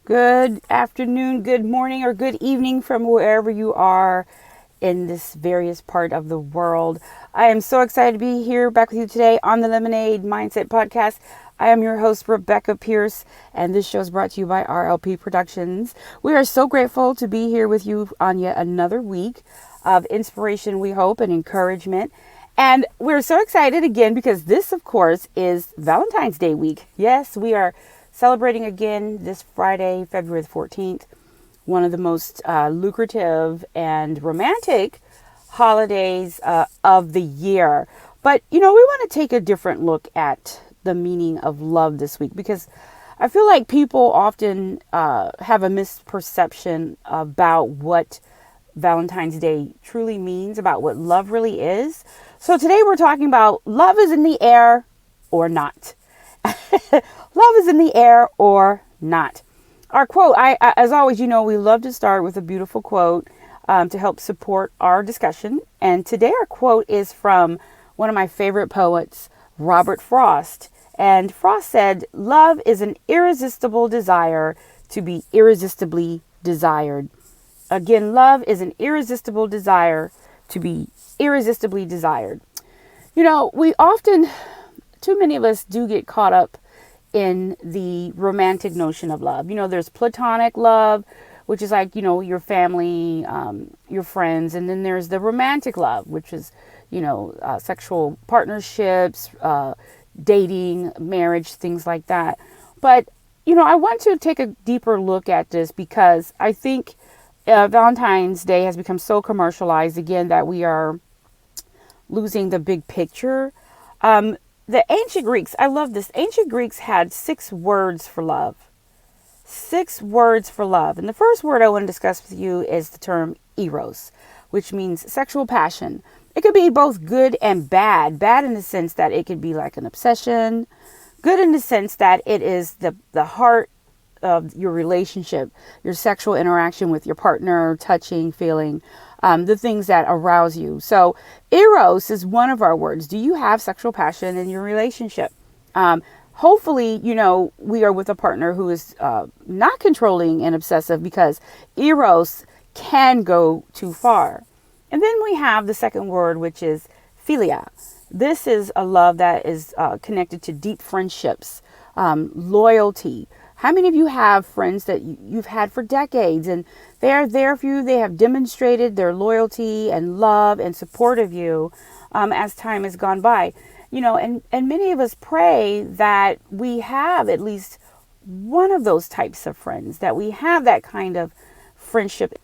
Good afternoon, good morning, or good evening from wherever you are in this various part of the world. I am so excited to be here back with you today on the Lemonade Mindset Podcast. I am your host, Rebecca Pierce, and this show is brought to you by RLP Productions. We are so grateful to be here with you on yet another week of inspiration, we hope, and encouragement. And we're so excited again because this, of course, is Valentine's Day week. Yes, we are celebrating again this Friday, February the 14th, one of the most lucrative and romantic holidays of the year. But, we want to take a different look at the meaning of love this week because I feel like people often have a misperception about what Valentine's Day truly means, about what love really is. So today we're talking about love is in the air or not. Love is in the air or not. Our quote, as always, we love to start with a beautiful quote to help support our discussion. And today our quote is from one of my favorite poets, Robert Frost. And Frost said, "Love is an irresistible desire to be irresistibly desired." Again, love is an irresistible desire to be irresistibly desired. We often, too many of us do get caught up in the romantic notion of love. There's platonic love, which is like, your family, your friends. And then there's the romantic love, which is, sexual partnerships, dating, marriage, things like that. But, I want to take a deeper look at this because I think Valentine's Day has become so commercialized again that we are losing the big picture. The ancient Greeks, I love this. Ancient Greeks had 6 words for love. 6 words for love. And the first word I want to discuss with you is the term eros, which means sexual passion. It could be both good and bad. Bad in the sense that it could be like an obsession. Good in the sense that it is the heart of your relationship, your sexual interaction with your partner, touching, feeling, the things that arouse you. So eros is one of our words. Do you have sexual passion in your relationship? Hopefully, we are with a partner who is not controlling and obsessive because eros can go too far. And then we have the second word, which is philia. This is a love that is connected to deep friendships, loyalty. How many of you have friends that you've had for decades and they are there for you? They have demonstrated their loyalty and love and support of you as time has gone by. And many of us pray that we have at least one of those types of friends, that we have that kind of friendship.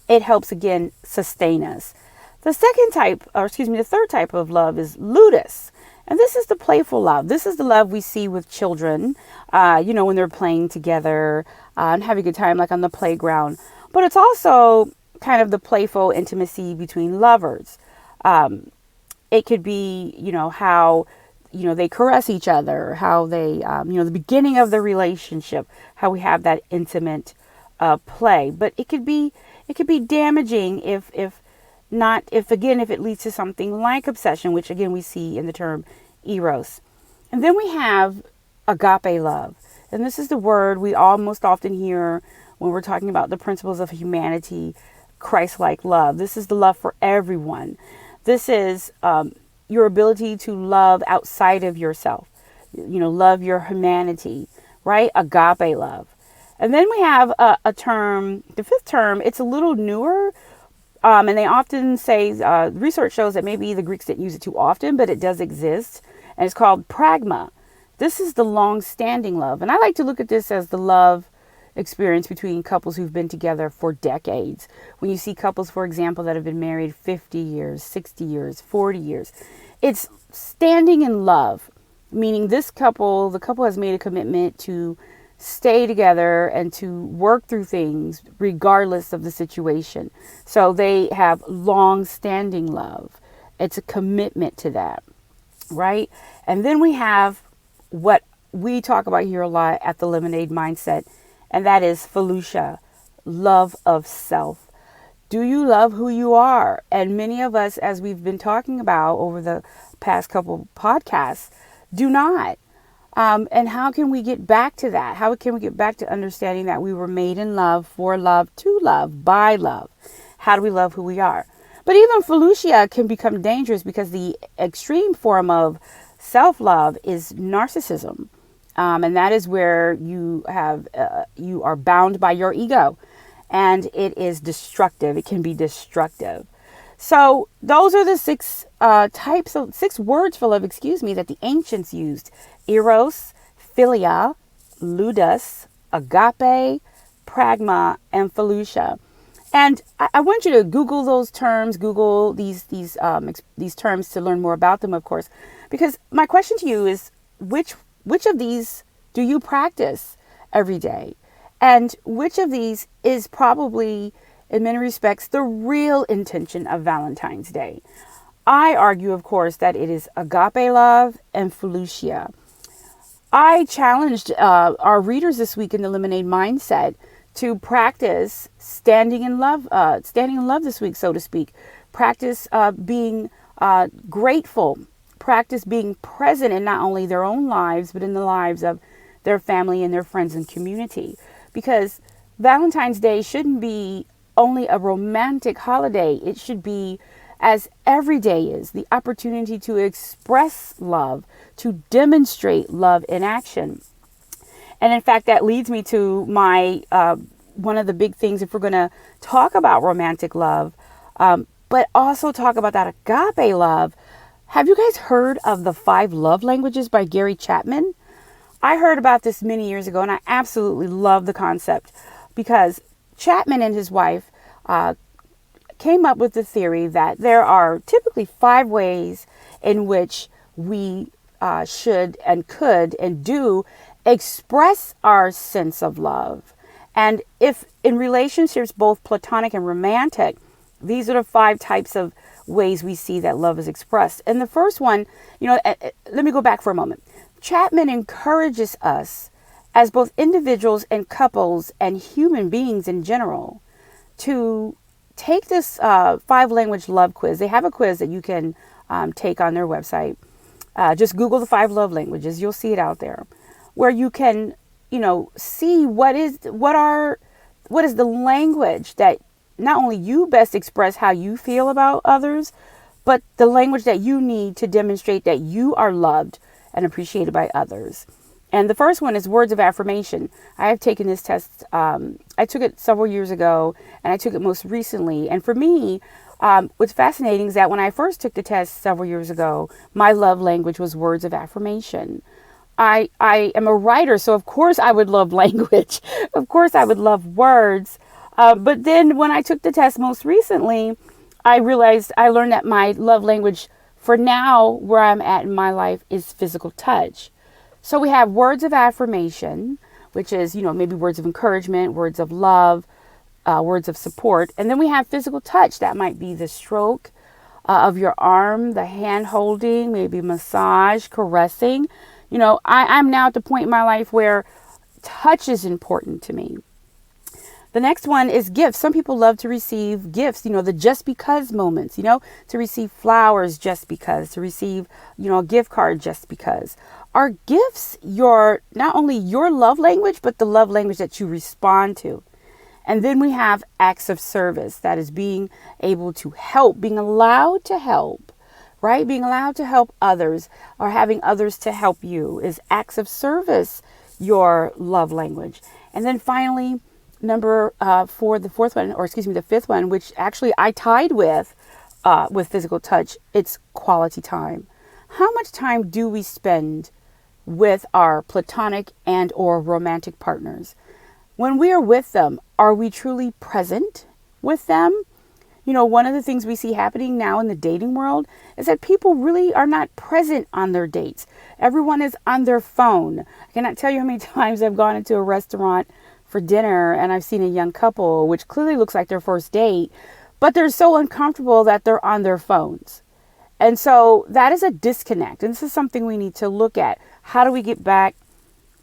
It helps, again, sustain us. The third type of love is ludus. And this is the playful love. This is the love we see with children, when they're playing together and having a good time, like on the playground. But it's also kind of the playful intimacy between lovers. It could be, how, they caress each other, how they, the beginning of the relationship, how we have that intimate play. But it could be damaging if it leads to something like obsession, which again we see in the term eros. And then we have agape love. And this is the word we most often hear when we're talking about the principles of humanity, Christ-like love. This is the love for everyone. This is your ability to love outside of yourself, love your humanity, right? Agape love. And then we have a term, the fifth term, it's a little newer. And they often say, research shows that maybe the Greeks didn't use it too often, but it does exist. And it's called pragma. This is the long-standing love. And I like to look at this as the love experience between couples who've been together for decades. When you see couples, for example, that have been married 50 years, 60 years, 40 years, it's standing in love, meaning the couple has made a commitment to stay together and to work through things regardless of the situation. So they have long-standing love. It's a commitment to that, right? And then we have what we talk about here a lot at the Lemonade Mindset, and that is Felucia, love of self. Do you love who you are? And many of us, as we've been talking about over the past couple podcasts, do not. And how can we get back to that? How can we get back to understanding that we were made in love, for love, to love, by love? How do we love who we are? But even Felicia can become dangerous because the extreme form of self-love is narcissism. And that is where you are bound by your ego, and it is destructive. It can be destructive. So those are the six words for love, that the ancients used: eros, philia, ludus, agape, pragma, and Felicia. And I want you to Google those terms. Google these terms to learn more about them, of course. Because my question to you is, which of these do you practice every day? And which of these is probably, in many respects, the real intention of Valentine's Day? I argue, of course, that it is agape love and Felicia. I challenged our readers this week in the Lemonade Mindset to practice standing in love this week, so to speak. Practice being grateful. Practice being present in not only their own lives, but in the lives of their family and their friends and community. Because Valentine's Day shouldn't be only a romantic holiday. It should be, as every day is, the opportunity to express love, to demonstrate love in action. And in fact, that leads me to my one of the big things, if we're going to talk about romantic love, but also talk about that agape love. Have you guys heard of the 5 Love Languages by Gary Chapman? I heard about this many years ago, and I absolutely love the concept, because Chapman and his wife came up with the theory that there are typically 5 ways in which we should and could and do express our sense of love. And if in relationships, both platonic and romantic, these are the 5 types of ways we see that love is expressed. And the first one, let me go back for a moment. Chapman encourages us as both individuals and couples and human beings in general to take this 5-language love quiz. They have a quiz that you can take on their website. Just Google the 5 love languages. You'll see it out there, where you can, see what is the language that not only you best express how you feel about others, but the language that you need to demonstrate that you are loved and appreciated by others. And the first one is words of affirmation. I have taken this test. I took it several years ago, and I took it most recently. And for me, what's fascinating is that when I first took the test several years ago, my love language was words of affirmation. I am a writer, so of course I would love language. Of course I would love words. But then when I took the test most recently, I learned that my love language for now, where I'm at in my life, is physical touch. So we have words of affirmation, which is, maybe words of encouragement, words of love, words of support. And then we have physical touch. That might be the stroke of your arm, the hand holding, maybe massage, caressing. I'm now at the point in my life where touch is important to me. The next one is gifts. Some people love to receive gifts, the just because moments, to receive flowers just because, to receive, a gift card just because. Are gifts not only your love language, but the love language that you respond to? And then we have acts of service. That is being able to help, being allowed to help, right? Being allowed to help others, or having others to help you. Is acts of service your love language? And then finally, the fifth one, which actually I tied with physical touch, it's quality time. How much time do we spend with our platonic and or romantic partners? When we are with them, are we truly present with them? One of the things we see happening now in the dating world is that people really are not present on their dates. Everyone is on their phone. I cannot tell you how many times I've gone into a restaurant for dinner and I've seen a young couple, which clearly looks like their first date, but they're so uncomfortable that they're on their phones. And so that is a disconnect. And this is something we need to look at. How do we get back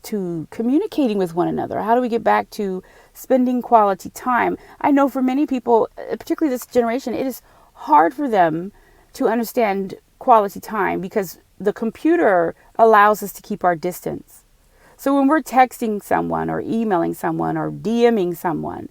to communicating with one another? How do we get back to spending quality time? I know for many people, particularly this generation, it is hard for them to understand quality time because the computer allows us to keep our distance. So when we're texting someone or emailing someone or DMing someone,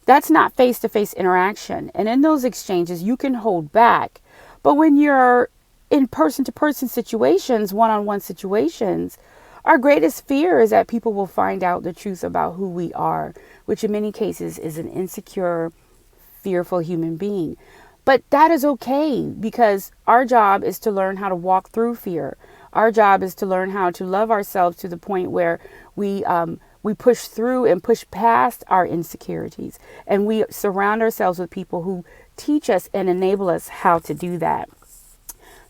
that's not face-to-face interaction. And in those exchanges, you can hold back. But when you're in person-to-person situations, one-on-one situations, our greatest fear is that people will find out the truth about who we are, which in many cases is an insecure, fearful human being. But that is okay, because our job is to learn how to walk through fear. Our job is to learn how to love ourselves to the point where we push through and push past our insecurities. And we surround ourselves with people who teach us and enable us how to do that.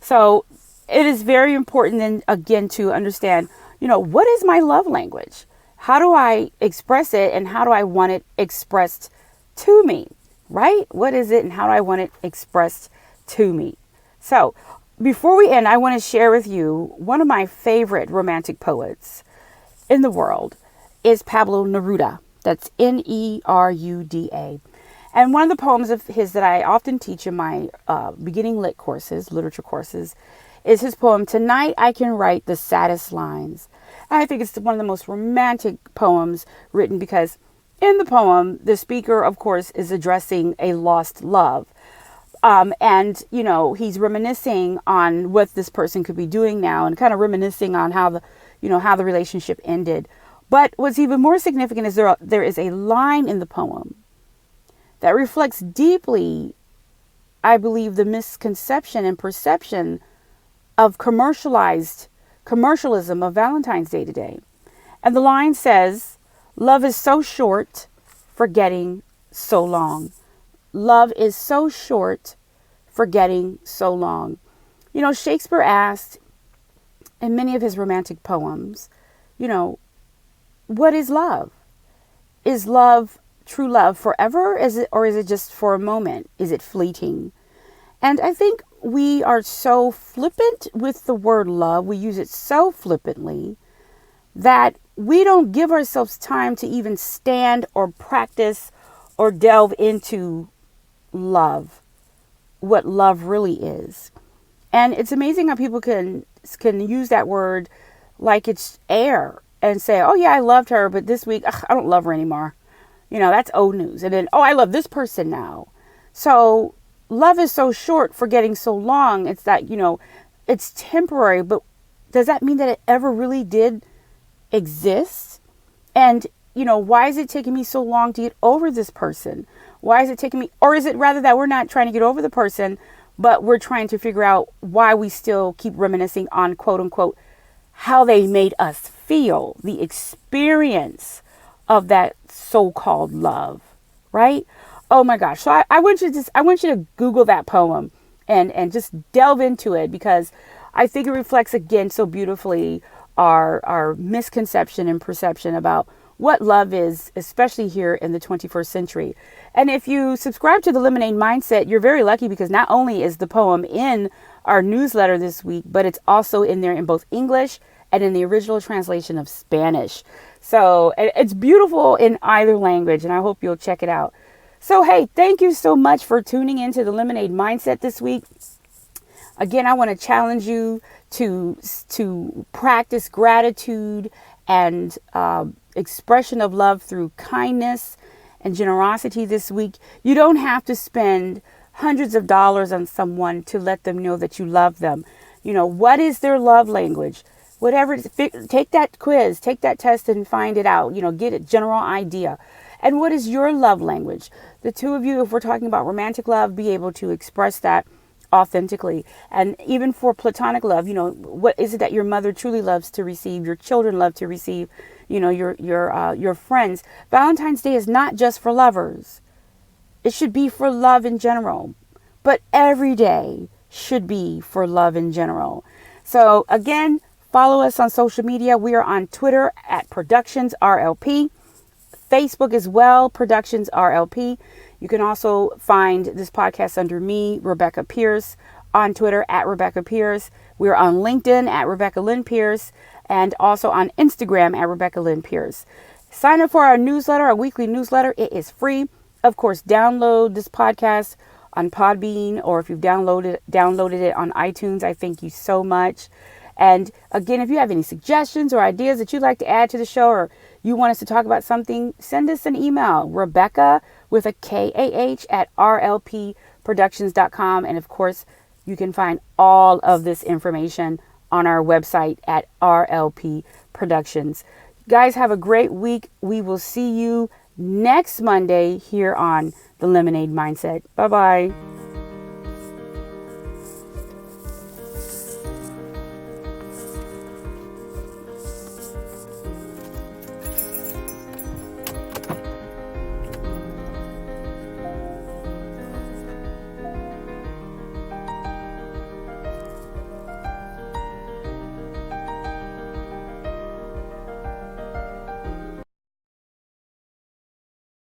So it is very important then again to understand, what is my love language? How do I express it, and how do I want it expressed to me? Right? What is it, and how do I want it expressed to me? So before we end, I want to share with you one of my favorite romantic poets in the world is Pablo Neruda. That's Neruda. And one of the poems of his that I often teach in my beginning lit courses, literature courses, is his poem, "Tonight I Can Write the Saddest Lines." And I think it's one of the most romantic poems written, because in the poem, the speaker, of course, is addressing a lost love. And he's reminiscing on what this person could be doing now, and kind of reminiscing on how the relationship ended. But what's even more significant is there is a line in the poem that reflects deeply, I believe, the misconception and perception of commercialism of Valentine's Day today. And the line says, "Love is so short, forgetting so long." Love is so short, forgetting so long. Shakespeare asked in many of his romantic poems, what is love? Is love true love forever? Or is it just for a moment? Is it fleeting? And I think we are so flippant with the word love. We use it so flippantly that we don't give ourselves time to even stand or practice or delve into love, what love really is. And it's amazing how people can use that word like it's air and say, "Oh yeah, I loved her, but this week, I don't love her anymore." That's old news. And then, "Oh, I love this person now." So love is so short, forgetting so long. It's that, it's temporary, but does that mean that it ever really did exist? And, why is it taking me so long to get over this person? Why is it taking me, or is it rather that we're not trying to get over the person, but we're trying to figure out why we still keep reminiscing on, quote unquote, how they made us feel, the experience of that so-called love, right? Oh my gosh. So I want you to Google that poem and just delve into it, because I think it reflects again so beautifully our misconception and perception about what love is, especially here in the 21st century. And if you subscribe to the Lemonade Mindset, you're very lucky, because not only is the poem in our newsletter this week, but it's also in there in both English and in the original translation of Spanish. So it's beautiful in either language, and I hope you'll check it out. So, hey, thank you so much for tuning into the Lemonade Mindset this week. Again, I want to challenge you to practice gratitude and expression of love through kindness and generosity this week. You don't have to spend hundreds of dollars on someone to let them know that you love them. What is their love language? Whatever, take that quiz, take that test and find it out, get a general idea. And what is your love language? The two of you, if we're talking about romantic love, be able to express that authentically. And even for platonic love, what is it that your mother truly loves to receive, your children love to receive, your friends. Valentine's Day is not just for lovers. It should be for love in general. But every day should be for love in general. So again, follow us on social media. We are on Twitter at ProductionsRLP. Facebook as well, ProductionsRLP. You can also find this podcast under me, Rebecca Pierce, on Twitter at Rebecca Pierce. We're on LinkedIn at Rebecca Lynn Pierce, and also on Instagram at Rebecca Lynn Pierce. Sign up for our newsletter, our weekly newsletter. It is free. Of course, download this podcast on Podbean, or if you've downloaded it on iTunes, I thank you so much. And again, if you have any suggestions or ideas that you'd like to add to the show, or you want us to talk about something, send us an email, Rebecca with a KAH at rlpproductions.com. And of course, you can find all of this information on our website at RLP Productions. Guys, have a great week. We will see you next Monday here on The Lemonade Mindset. Bye-bye.